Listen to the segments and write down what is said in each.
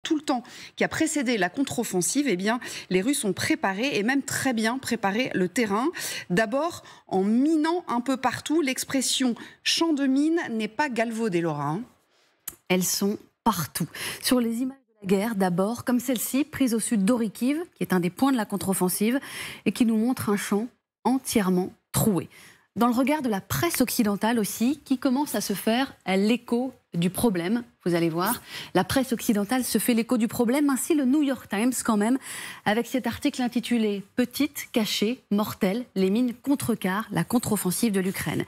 tout le temps qui a précédé la contre-offensive, eh bien, les Russes ont préparé, et même très bien préparé, le terrain. D'abord, en minant un peu partout. L'expression « champ de mine » n'est pas galvaudée, Laura. Elles sont partout. Sur les images de la guerre, d'abord, comme celle-ci, prise au sud d'Orikiv, qui est un des points de la contre-offensive, et qui nous montre un champ entièrement troué. Dans le regard de la presse occidentale aussi, qui commence à se faire l'écho du problème, vous allez voir. La presse occidentale se fait l'écho du problème, ainsi le New York Times quand même, avec cet article intitulé « Petites, cachées, mortelles, les mines contrecarrent la contre-offensive de l'Ukraine ».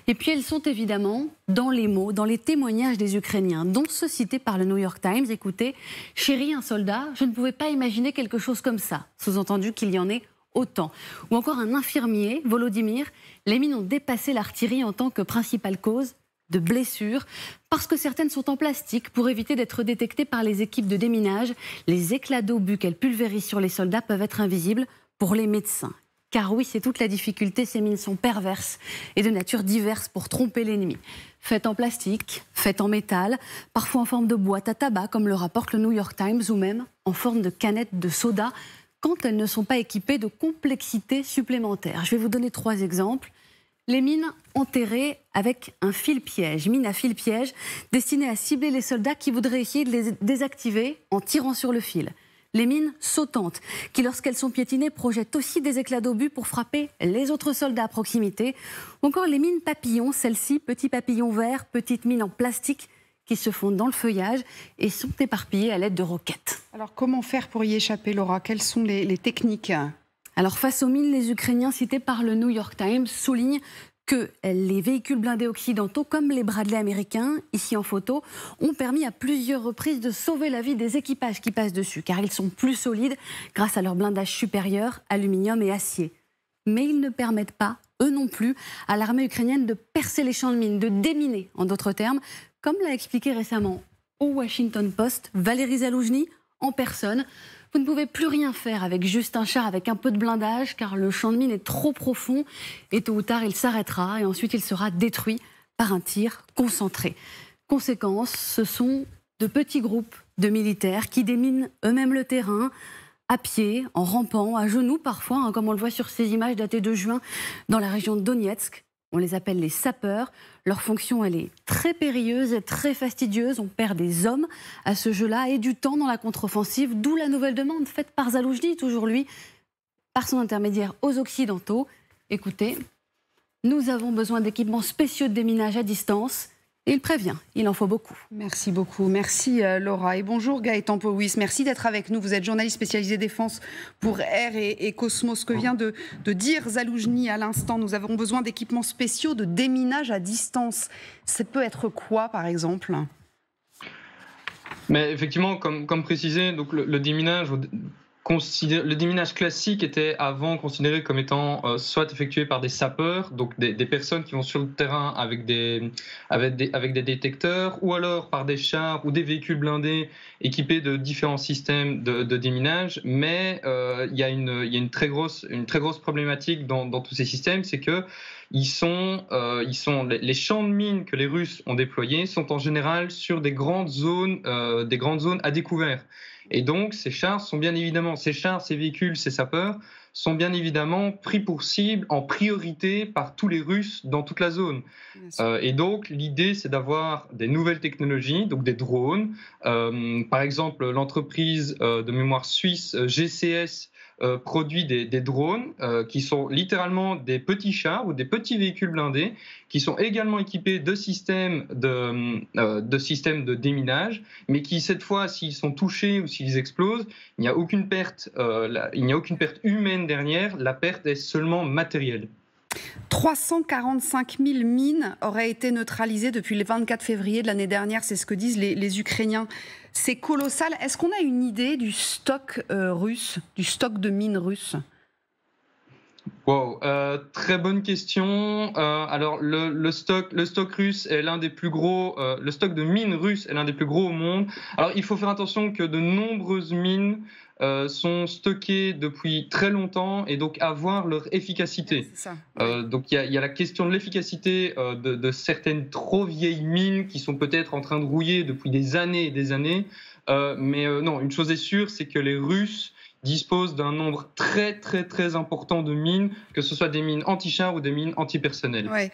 Et puis elles sont évidemment dans les mots, dans les témoignages des Ukrainiens, dont ceux cités par le New York Times. Écoutez, « Chérie, un soldat, je ne pouvais pas imaginer quelque chose comme ça », sous-entendu qu'il y en ait autant. Ou encore un infirmier, Volodymyr, les mines ont dépassé l'artillerie en tant que principale cause de blessures, parce que certaines sont en plastique pour éviter d'être détectées par les équipes de déminage. Les éclats d'obus qu'elles pulvérisent sur les soldats peuvent être invisibles pour les médecins. Car oui, c'est toute la difficulté, ces mines sont perverses et de nature diverse pour tromper l'ennemi. Faites en plastique, faites en métal, parfois en forme de boîte à tabac, comme le rapporte le New York Times, ou même en forme de canette de soda, quand elles ne sont pas équipées de complexité supplémentaire. Je vais vous donner 3 exemples. Les mines enterrées avec un fil-piège, mine à fil-piège, destinée à cibler les soldats qui voudraient essayer de les désactiver en tirant sur le fil. Les mines sautantes, qui lorsqu'elles sont piétinées projettent aussi des éclats d'obus pour frapper les autres soldats à proximité. Ou encore les mines papillons, celles-ci, petits papillons verts, petites mines en plastique, qui se fondent dans le feuillage et sont éparpillées à l'aide de roquettes. Alors comment faire pour y échapper, Laura? Quelles sont les techniques? Alors face aux mines, les Ukrainiens cités par le New York Times soulignent que les véhicules blindés occidentaux, comme les Bradley américains, ici en photo, ont permis à plusieurs reprises de sauver la vie des équipages qui passent dessus, car ils sont plus solides grâce à leur blindage supérieur, aluminium et acier. Mais ils ne permettent pas, eux non plus, à l'armée ukrainienne de percer les champs de mines, de déminer, en d'autres termes, comme l'a expliqué récemment au Washington Post Valérie Zaloujny en personne. Vous ne pouvez plus rien faire avec juste un char, avec un peu de blindage, car le champ de mine est trop profond et tôt ou tard il s'arrêtera et ensuite il sera détruit par un tir concentré. Conséquence, ce sont de petits groupes de militaires qui déminent eux-mêmes le terrain, à pied, en rampant, à genoux parfois, comme on le voit sur ces images datées de juin dans la région de Donetsk. On les appelle les sapeurs. Leur fonction, elle est très périlleuse et très fastidieuse. On perd des hommes à ce jeu-là et du temps dans la contre-offensive, d'où la nouvelle demande faite par Zaloujny, toujours lui, par son intermédiaire aux Occidentaux. Écoutez, nous avons besoin d'équipements spéciaux de déminage à distance. Et il prévient, il en faut beaucoup. Merci beaucoup, merci Laura. Et bonjour Gaëtan Powys, merci d'être avec nous. Vous êtes journaliste spécialisé défense pour Air et Cosmos. Ce que vient de dire Zaloujny à l'instant, nous avons besoin d'équipements spéciaux de déminage à distance. Ça peut être quoi par exemple? Mais effectivement, comme précisé, donc le déminage... Le déminage classique était avant considéré comme étant soit effectué par des sapeurs, donc des personnes qui vont sur le terrain avec des détecteurs, ou alors par des chars ou des véhicules blindés équipés de différents systèmes de déminage. Mais il y a une très grosse problématique dans tous ces systèmes, c'est que les champs de mines que les Russes ont déployés sont en général sur des grandes zones à découvert. Et donc, ces véhicules, ces sapeurs, sont bien évidemment pris pour cible en priorité par tous les Russes dans toute la zone. Et donc, l'idée, c'est d'avoir des nouvelles technologies, donc des drones. Par exemple, l'entreprise de mémoire suisse GCS produit des drones qui sont littéralement des petits chars ou des petits véhicules blindés qui sont également équipés de systèmes de déminage, mais qui, cette fois, s'ils sont touchés ou s'ils explosent, il n'y a aucune perte humaine derrière, la perte est seulement matérielle. 345 000 mines auraient été neutralisées depuis le 24 février de l'année dernière, c'est ce que disent les Ukrainiens. C'est colossal. Est-ce qu'on a une idée du stock russe, du stock de mines russes? Wow, très bonne question. Alors le stock russe est l'un des plus gros, le stock de mines russes est l'un des plus gros au monde. Alors il faut faire attention que de nombreuses mines sont stockées depuis très longtemps et donc avoir leur efficacité. C'est ça. Donc il y a la question de l'efficacité de certaines trop vieilles mines qui sont peut-être en train de rouiller depuis des années et des années. Mais non, une chose est sûre, c'est que les Russes disposent d'un nombre très important de mines, que ce soit des mines anti-chars ou des mines antipersonnelles. Ouais.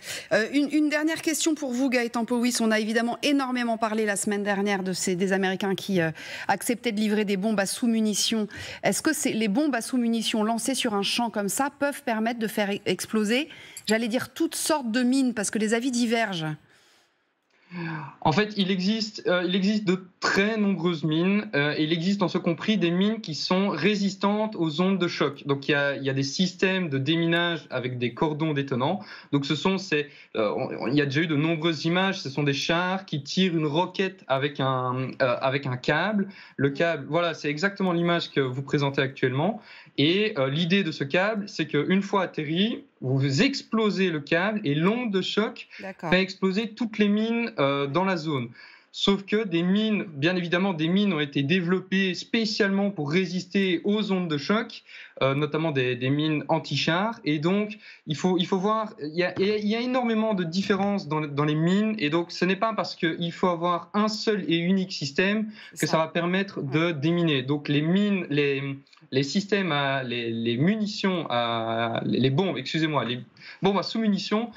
Une dernière question pour vous, Gaëtan Powys. On a évidemment énormément parlé la semaine dernière des Américains qui acceptaient de livrer des bombes à sous-munitions. Est-ce que les bombes à sous-munitions lancées sur un champ comme ça peuvent permettre de faire exploser, j'allais dire, toutes sortes de mines, parce que les avis divergent? En fait, il existe de très nombreuses mines. Il existe en ce compris des mines qui sont résistantes aux ondes de choc. Donc il y a des systèmes de déminage avec des cordons détonants. Donc il y a déjà eu de nombreuses images. Ce sont des chars qui tirent une roquette avec un câble. Le câble, voilà, c'est exactement l'image que vous présentez actuellement. Et l'idée de ce câble, c'est qu'une fois atterri, vous explosez le câble et l'onde de choc fait exploser toutes les mines dans la zone. Sauf que des mines, bien évidemment, des mines ont été développées spécialement pour résister aux ondes de choc, notamment des mines anti-chars. Et donc, il faut voir, il y a énormément de différences dans les mines. Et donc, ce n'est pas parce qu'il faut avoir un seul et unique système que ça va permettre de déminer. Donc, les mines, les systèmes, les munitions, les bombes à sous-munitions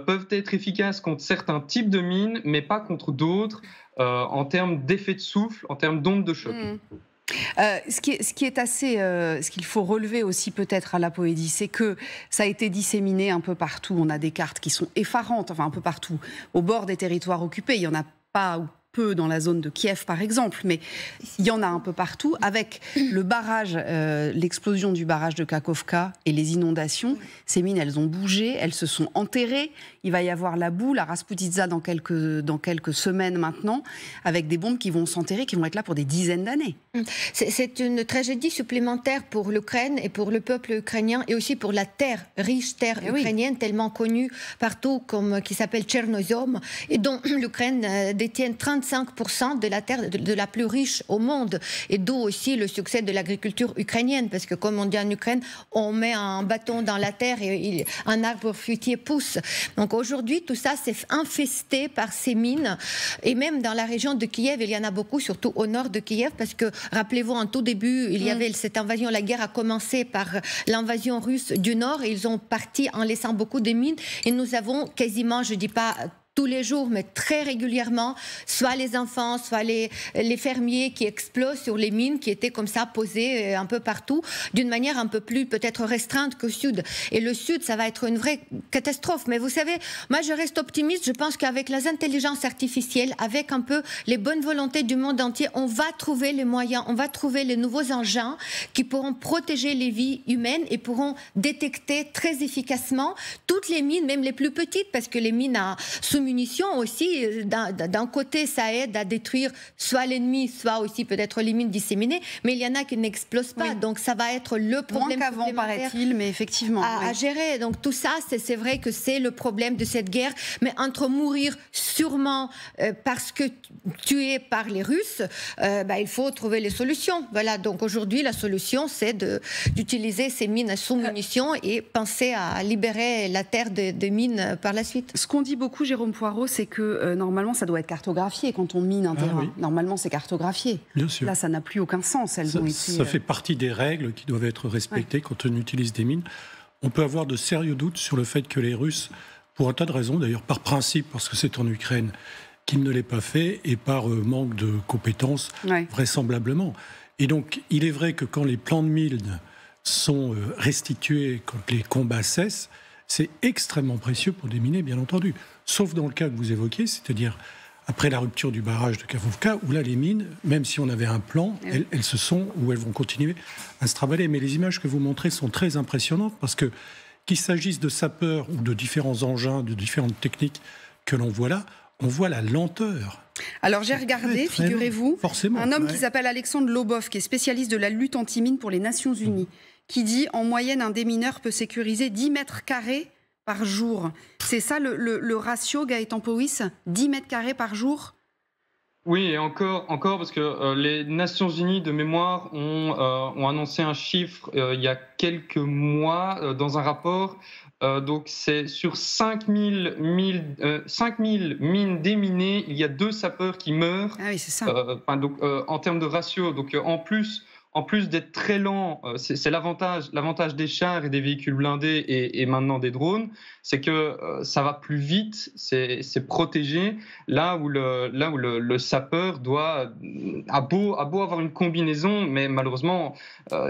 peuvent être efficaces contre certains types de mines, mais pas contre d'autres, en termes d'effet de souffle, en termes d'ondes de choc. Ce qu'il faut relever aussi peut-être à la Poédie, c'est que ça a été disséminé un peu partout. On a des cartes qui sont effarantes, enfin un peu partout, au bord des territoires occupés. Il n'y en a pas peu dans la zone de Kiev par exemple, mais il y en a un peu partout, avec le barrage, l'explosion du barrage de Kakhovka et les inondations. Ces mines, elles ont bougé, elles se sont enterrées. Il va y avoir la boue, la Rasputitsa dans quelques semaines maintenant, avec des bombes qui vont s'enterrer, qui vont être là pour des dizaines d'années. C'est une tragédie supplémentaire pour l'Ukraine et pour le peuple ukrainien, et aussi pour la riche terre ukrainienne, tellement connue partout, qui s'appelle Tchernozem, et dont l'Ukraine détient 35% de la terre de la plus riche au monde, et d'où aussi le succès de l'agriculture ukrainienne, parce que comme on dit en Ukraine, on met un bâton dans la terre et un arbre fruitier pousse. Donc aujourd'hui, tout ça c'est infesté par ces mines, et même dans la région de Kiev, il y en a beaucoup, surtout au nord de Kiev, parce que rappelez-vous, en tout début, il y avait cette invasion, la guerre a commencé par l'invasion russe du nord, et ils ont parti en laissant beaucoup de mines, et nous avons quasiment, je ne dis pas tous les jours, mais très régulièrement, soit les enfants, soit les fermiers qui explosent sur les mines qui étaient comme ça posées un peu partout, d'une manière un peu plus peut-être restreinte qu'au sud. Et le sud, ça va être une vraie catastrophe. Mais vous savez, moi je reste optimiste. Je pense qu'avec les intelligences artificielles, avec un peu les bonnes volontés du monde entier, on va trouver les moyens, on va trouver les nouveaux engins qui pourront protéger les vies humaines et pourront détecter très efficacement toutes les mines, même les plus petites, parce que les mines à sous-munitions aussi, d'un côté, ça aide à détruire soit l'ennemi, soit aussi peut-être les mines disséminées, mais il y en a qui n'explosent pas, donc ça va être le problème moins qu'avant, paraît-il, mais effectivement. À gérer. Donc tout ça, c'est vrai que c'est le problème de cette guerre, mais entre mourir sûrement parce que tué par les Russes, il faut trouver les solutions. Voilà, donc aujourd'hui, la solution, c'est d'utiliser ces mines sous munitions et penser à libérer la terre de mines par la suite. Ce qu'on dit beaucoup, Jérôme Poirot, c'est que normalement, ça doit être cartographié quand on mine un terrain. Oui. Normalement, c'est cartographié. Bien sûr. Là, ça n'a plus aucun sens. Ça fait partie des règles qui doivent être respectées quand on utilise des mines. On peut avoir de sérieux doutes sur le fait que les Russes, pour un tas de raisons, d'ailleurs par principe, parce que c'est en Ukraine, qu'ils ne l'aient pas fait, et par manque de compétences, vraisemblablement. Et donc, il est vrai que quand les plans de mines sont restitués, quand les combats cessent, c'est extrêmement précieux pour déminer, bien entendu. Sauf dans le cas que vous évoquez, c'est-à-dire après la rupture du barrage de Kakhovka, où là, les mines, même si on avait un plan, elles se sont, ou elles vont continuer à se travailler. Mais les images que vous montrez sont très impressionnantes, parce que qu'il s'agisse de sapeurs ou de différents engins, de différentes techniques que l'on voit là, on voit la lenteur. Alors j'ai regardé, figurez-vous, forcément, un homme qui s'appelle Alexandre Lobov, qui est spécialiste de la lutte anti-mine pour les Nations Unies, qui dit en moyenne un démineur peut sécuriser 10 mètres carrés par jour. C'est ça le ratio, Gaëtan Powys, 10 mètres carrés par jour? Oui, et encore parce que les Nations Unies de mémoire ont annoncé un chiffre il y a quelques mois dans un rapport. Donc c'est sur 5000 mines déminées, il y a 2 sapeurs qui meurent. Ah oui, c'est ça. Donc en termes de ratio, donc en plus d'être très lent, c'est l'avantage des chars et des véhicules blindés et maintenant des drones, c'est que ça va plus vite, c'est protégé. Là où le sapeur a beau avoir une combinaison, mais malheureusement,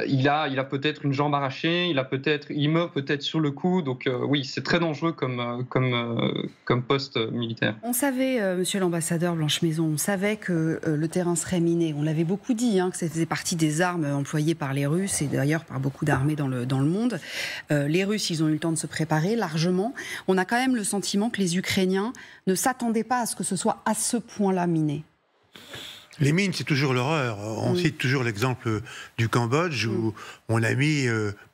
il a peut-être une jambe arrachée, il meurt peut-être sur le coup. Donc oui, c'est très dangereux comme poste militaire. On savait, monsieur l'ambassadeur Blanche-Maison, on savait que le terrain serait miné. On l'avait beaucoup dit, que ça faisait partie des armes employées par les Russes et d'ailleurs par beaucoup d'armées dans le monde. Les Russes, ils ont eu le temps de se préparer largement. On a quand même le sentiment que les Ukrainiens ne s'attendaient pas à ce que ce soit à ce point-là miné. Les mines, c'est toujours l'horreur. On cite toujours l'exemple du Cambodge où on a mis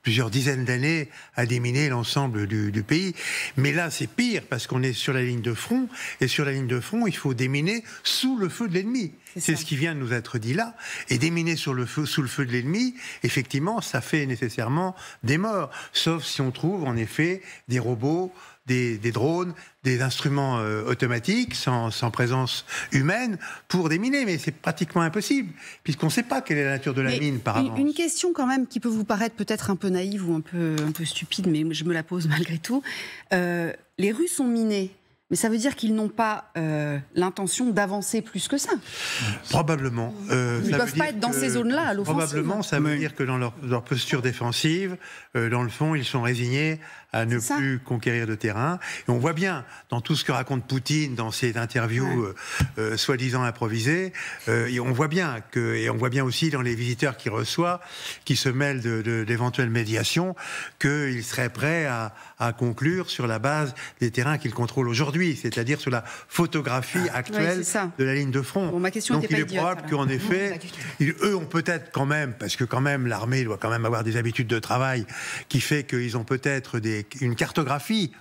plusieurs dizaines d'années à déminer l'ensemble du pays. Mais là, c'est pire parce qu'on est sur la ligne de front. Et sur la ligne de front, il faut déminer sous le feu de l'ennemi. C'est ce qui vient de nous être dit là. Et déminer sous le feu de l'ennemi, effectivement, ça fait nécessairement des morts. Sauf si on trouve, en effet, des robots, des drones, des instruments automatiques sans présence humaine pour déminer. Mais c'est pratiquement impossible, puisqu'on ne sait pas quelle est la nature de la mine par avance. Une question quand même qui peut vous paraître peut-être un peu naïve ou un peu stupide, mais je me la pose malgré tout. Les Russes ont miné. Mais ça veut dire qu'ils n'ont pas l'intention d'avancer plus que ça. Probablement. Ils ne peuvent pas être dans ces zones-là, à l'offensive. Probablement, ça veut dire que dans leur posture défensive, dans le fond, ils sont résignés à ne plus conquérir de terrain. Et on voit bien, dans tout ce que raconte Poutine, dans ses interviews soi-disant improvisées, et on voit bien aussi dans les visiteurs qu'il reçoit, qui se mêlent d'éventuelles médiations, qu'il serait prêt à conclure sur la base des terrains qu'il contrôle aujourd'hui, c'est-à-dire sur la photographie actuelle de la ligne de front. Bon, ma question donc il est probable qu'en effet, eux ont peut-être quand même, parce que quand même l'armée doit quand même avoir des habitudes de travail qui fait qu'ils ont peut-être une cartographie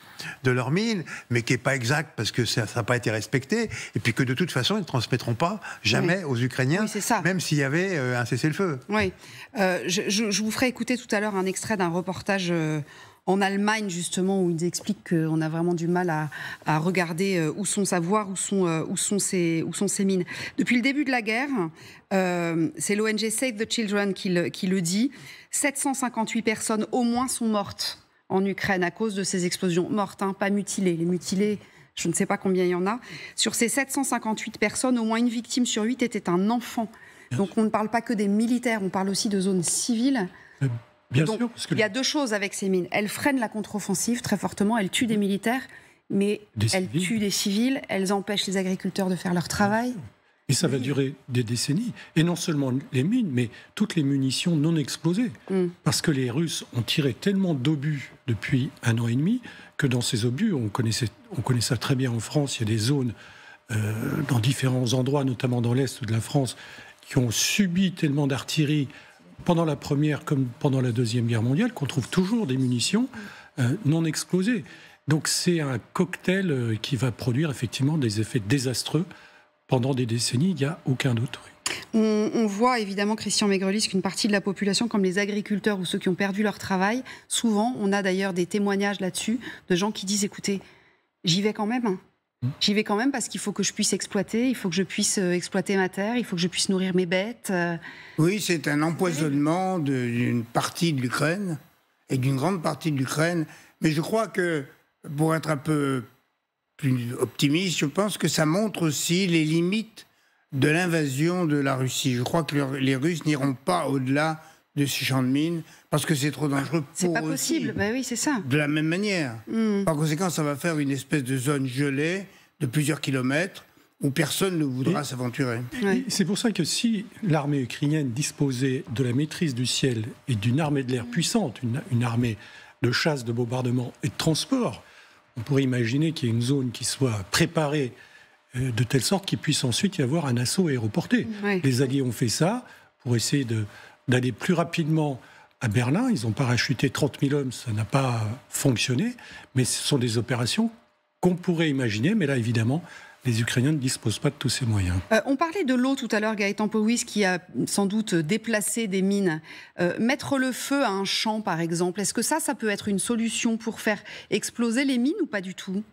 de leurs mines, mais qui n'est pas exacte parce que ça n'a pas été respecté, et puis que de toute façon, ils ne transmettront pas jamais aux Ukrainiens, même s'il y avait un cessez-le-feu. Oui. Je vous ferai écouter tout à l'heure un extrait d'un reportage en Allemagne, justement, où ils expliquent qu'on a vraiment du mal à regarder où sont savoir, où sont ces mines. Depuis le début de la guerre, c'est l'ONG Save the Children qui le dit, 758 personnes au moins sont mortes en Ukraine à cause de ces explosions. Mortes, pas mutilées. Les mutilés, je ne sais pas combien il y en a. Sur ces 758 personnes, au moins une victime sur 8 était un enfant. Donc on ne parle pas que des militaires, on parle aussi de zones civiles. Bien Donc, sûr, parce que il y a 2 choses avec ces mines. Elles freinent la contre-offensive très fortement, elles tuent des militaires, mais elles tuent des civils, elles empêchent les agriculteurs de faire leur travail. Et ça va durer des décennies. Et non seulement les mines, mais toutes les munitions non explosées. Parce que les Russes ont tiré tellement d'obus depuis 1 an et demi que dans ces obus, on connaît ça très bien en France, il y a des zones dans différents endroits, notamment dans l'Est de la France, qui ont subi tellement d'artillerie pendant la Première comme pendant la Deuxième Guerre mondiale, qu'on trouve toujours des munitions non explosées. Donc c'est un cocktail qui va produire effectivement des effets désastreux pendant des décennies, il n'y a aucun doute. On voit évidemment, Christian Maigrelis, qu'une partie de la population, comme les agriculteurs ou ceux qui ont perdu leur travail, souvent, on a d'ailleurs des témoignages là-dessus, de gens qui disent, écoutez, j'y vais quand même. J'y vais quand même parce qu'il faut que je puisse exploiter, il faut que je puisse exploiter ma terre, il faut que je puisse nourrir mes bêtes. Oui, c'est un empoisonnement d'une partie de l'Ukraine et d'une grande partie de l'Ukraine. Mais je crois que, pour être un peu plus optimiste, je pense que ça montre aussi les limites de l'invasion de la Russie. Je crois que les Russes n'iront pas au-delà de ces champs de mines parce que c'est trop dangereux pour eux. C'est pas possible, oui, c'est ça. De la même manière. Par conséquent, ça va faire une espèce de zone gelée de plusieurs kilomètres où personne ne voudra s'aventurer. C'est pour ça que si l'armée ukrainienne disposait de la maîtrise du ciel et d'une armée de l'air puissante, une armée de chasse, de bombardement et de transport, on pourrait imaginer qu'il y ait une zone qui soit préparée de telle sorte qu'il puisse ensuite y avoir un assaut aéroporté. Les Alliés ont fait ça pour essayer d'aller plus rapidement À Berlin, ils ont parachuté 30 000 hommes, ça n'a pas fonctionné, mais ce sont des opérations qu'on pourrait imaginer, mais là, évidemment, les Ukrainiens ne disposent pas de tous ces moyens. On parlait de l'eau tout à l'heure, Gaëtan Powys, qui a sans doute déplacé des mines. Mettre le feu à un champ, par exemple, est-ce que ça peut être une solution pour faire exploser les mines ou pas du tout?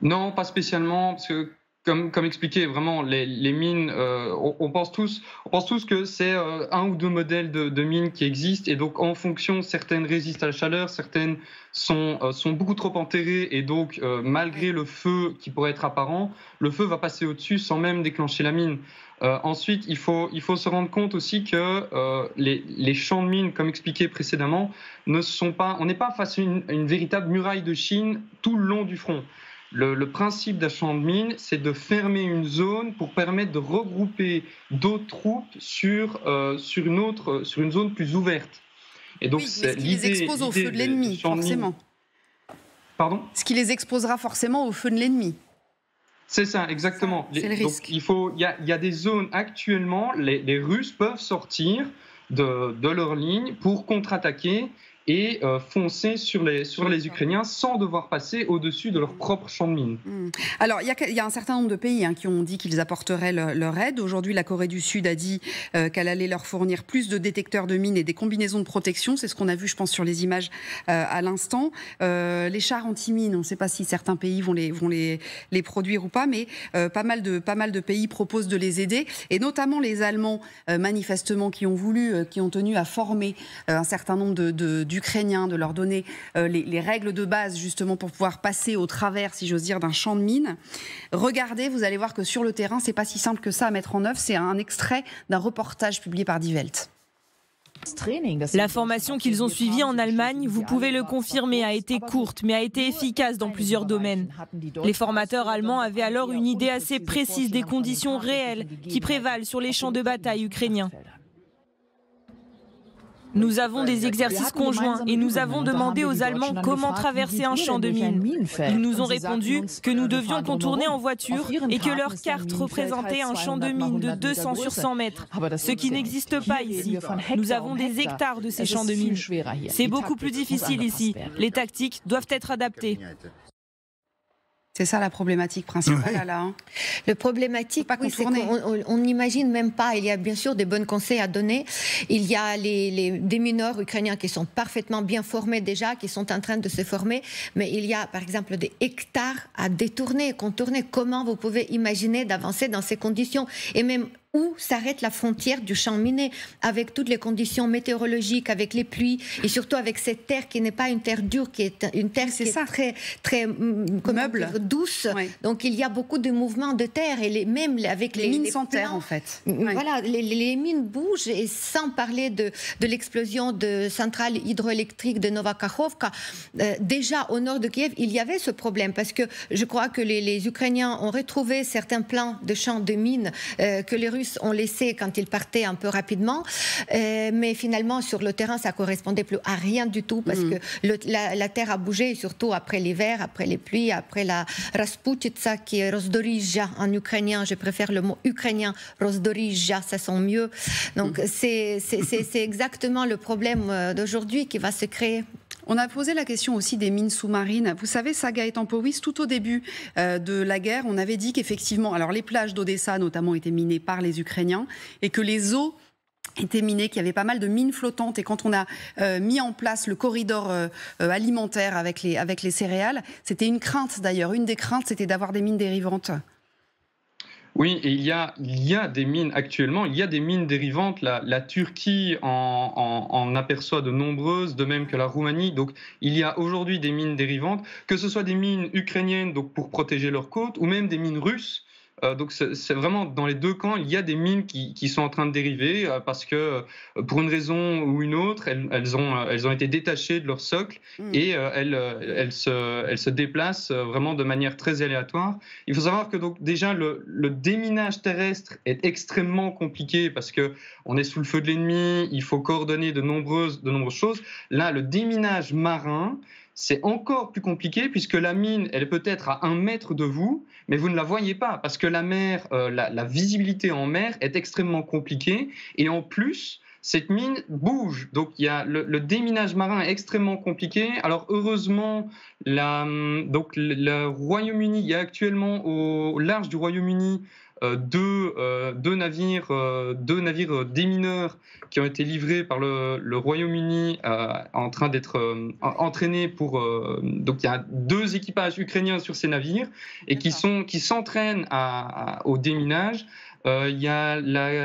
Non, pas spécialement, parce que comme expliqué, vraiment, les mines, on pense tous que c'est un ou deux modèles de mines qui existent, et donc en fonction, certaines résistent à la chaleur, certaines sont beaucoup trop enterrées, et donc malgré le feu qui pourrait être apparent, le feu va passer au-dessus sans même déclencher la mine. Ensuite, il faut se rendre compte aussi que les champs de mines, comme expliqué précédemment, on n'est pas face à une véritable muraille de Chine tout le long du front. Le principe d'un champ de mine, c'est de fermer une zone pour permettre de regrouper d'autres troupes sur une zone plus ouverte. Et donc, ce qui les expose au feu de l'ennemi, forcément. Pardon ? Ce qui les exposera forcément au feu de l'ennemi. C'est ça, exactement. C'est le risque. Donc, il y a des zones actuellement, les Russes peuvent sortir de leur ligne pour contre-attaquer et foncer sur les Ukrainiens sans devoir passer au-dessus de leur propre champ de mine. Alors, il y a un certain nombre de pays qui ont dit qu'ils apporteraient leur aide. Aujourd'hui, la Corée du Sud a dit qu'elle allait leur fournir plus de détecteurs de mines et des combinaisons de protection. C'est ce qu'on a vu, je pense, sur les images à l'instant. Les chars anti-mines, on ne sait pas si certains pays vont les produire ou pas, mais pas mal de pays proposent de les aider. Et notamment les Allemands, manifestement, qui ont tenu à former un certain nombre d'Ukrainiens, de leur donner les règles de base justement pour pouvoir passer au travers, si j'ose dire, d'un champ de mines. Regardez, vous allez voir que sur le terrain, c'est pas si simple que ça à mettre en œuvre. C'est un extrait d'un reportage publié par Die Welt. La formation qu'ils ont suivie en Allemagne, vous pouvez le confirmer, a été courte, mais a été efficace dans plusieurs domaines. Les formateurs allemands avaient alors une idée assez précise des conditions réelles qui prévalent sur les champs de bataille ukrainiens. Nous avons des exercices conjoints et nous avons demandé aux Allemands comment traverser un champ de mines. Ils nous ont répondu que nous devions contourner en voiture et que leur carte représentait un champ de mines de 200 sur 100 mètres, ce qui n'existe pas ici. Nous avons des hectares de ces champs de mines. C'est beaucoup plus difficile ici. Les tactiques doivent être adaptées. C'est ça la problématique principale, là. Le problématique, c'est qu'on n'imagine même pas. Il y a bien sûr des bons conseils à donner. Il y a des mineurs ukrainiens qui sont parfaitement bien formés déjà, qui sont en train de se former. Mais il y a, par exemple, des hectares à détourner, contourner. Comment vous pouvez imaginer d'avancer dans ces conditions? Et même où s'arrête la frontière du champ miné, avec toutes les conditions météorologiques, avec les pluies, et surtout avec cette terre qui n'est pas une terre dure, qui est une terre qui est très, très douce. Oui. Donc il y a beaucoup de mouvements de terre, et même avec les mines sans terre, en fait. Voilà, les mines bougent, et sans parler de l'explosion de centrales hydroélectriques de Novakhovka. Déjà, au nord de Kiev, il y avait ce problème, parce que je crois que les Ukrainiens ont retrouvé certains plans de champs de mines que les Russes ont laissé quand ils partaient un peu rapidement, mais finalement sur le terrain ça correspondait plus à rien du tout parce que la terre a bougé, surtout après l'hiver, après les pluies, après la Rasputitsa qui est Rozdorija en ukrainien. Je préfère le mot ukrainien, Rozdorija, ça sent mieux. Donc c'est exactement le problème d'aujourd'hui qui va se créer. On a posé la question aussi des mines sous-marines. Vous savez, ça, Gaëtan Powys, tout au début de la guerre, on avait dit qu'effectivement, alors les plages d'Odessa notamment étaient minées par les Ukrainiens et que les eaux étaient minées, qu'il y avait pas mal de mines flottantes. Et quand on a mis en place le corridor alimentaire avec les céréales, c'était une crainte d'ailleurs. Une des craintes, c'était d'avoir des mines dérivantes. Oui, et il y a des mines actuellement, il y a des mines dérivantes. La Turquie en aperçoit de nombreuses, de même que la Roumanie. Donc il y a aujourd'hui des mines dérivantes, que ce soit des mines ukrainiennes donc pour protéger leurs côtes, ou même des mines russes. Donc c'est vraiment dans les deux camps, il y a des mines qui sont en train de dériver parce que pour une raison ou une autre, elles ont été détachées de leur socle et elles se déplacent vraiment de manière très aléatoire. Il faut savoir que donc déjà le déminage terrestre est extrêmement compliqué parce que on est sous le feu de l'ennemi, il faut coordonner de nombreuses choses. Là, le déminage marin, c'est encore plus compliqué puisque la mine, elle est peut-être à 1 mètre de vous, mais vous ne la voyez pas parce que la mer, la visibilité en mer est extrêmement compliquée et en plus, cette mine bouge. Donc il y a le déminage marin est extrêmement compliqué. Alors heureusement, le Royaume-Uni, il y a actuellement au large du Royaume-Uni deux navires démineurs qui ont été livrés par le Royaume-Uni en train d'être entraînés pour... donc il y a 2 équipages ukrainiens sur ces navires et qui s'entraînent au déminage. Il y a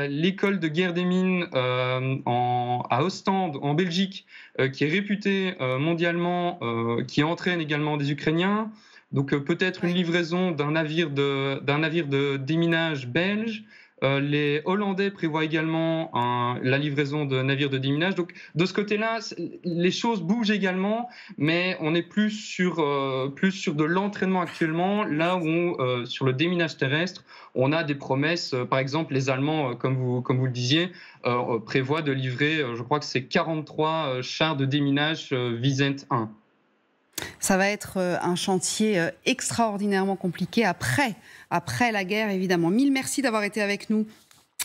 l'école de guerre des mines à Ostende, en Belgique, qui est réputée mondialement, qui entraîne également des Ukrainiens. Donc peut-être une livraison d'un navire de déminage belge. Les Hollandais prévoient également la livraison de navires de déminage. Donc de ce côté-là, les choses bougent également, mais on est plus sur de l'entraînement actuellement, là où sur le déminage terrestre, on a des promesses. Par exemple, les Allemands, comme vous le disiez, prévoient de livrer, je crois que c'est 43 chars de déminage Visent 1. Ça va être un chantier extraordinairement compliqué après la guerre, évidemment. Mille merci d'avoir été avec nous.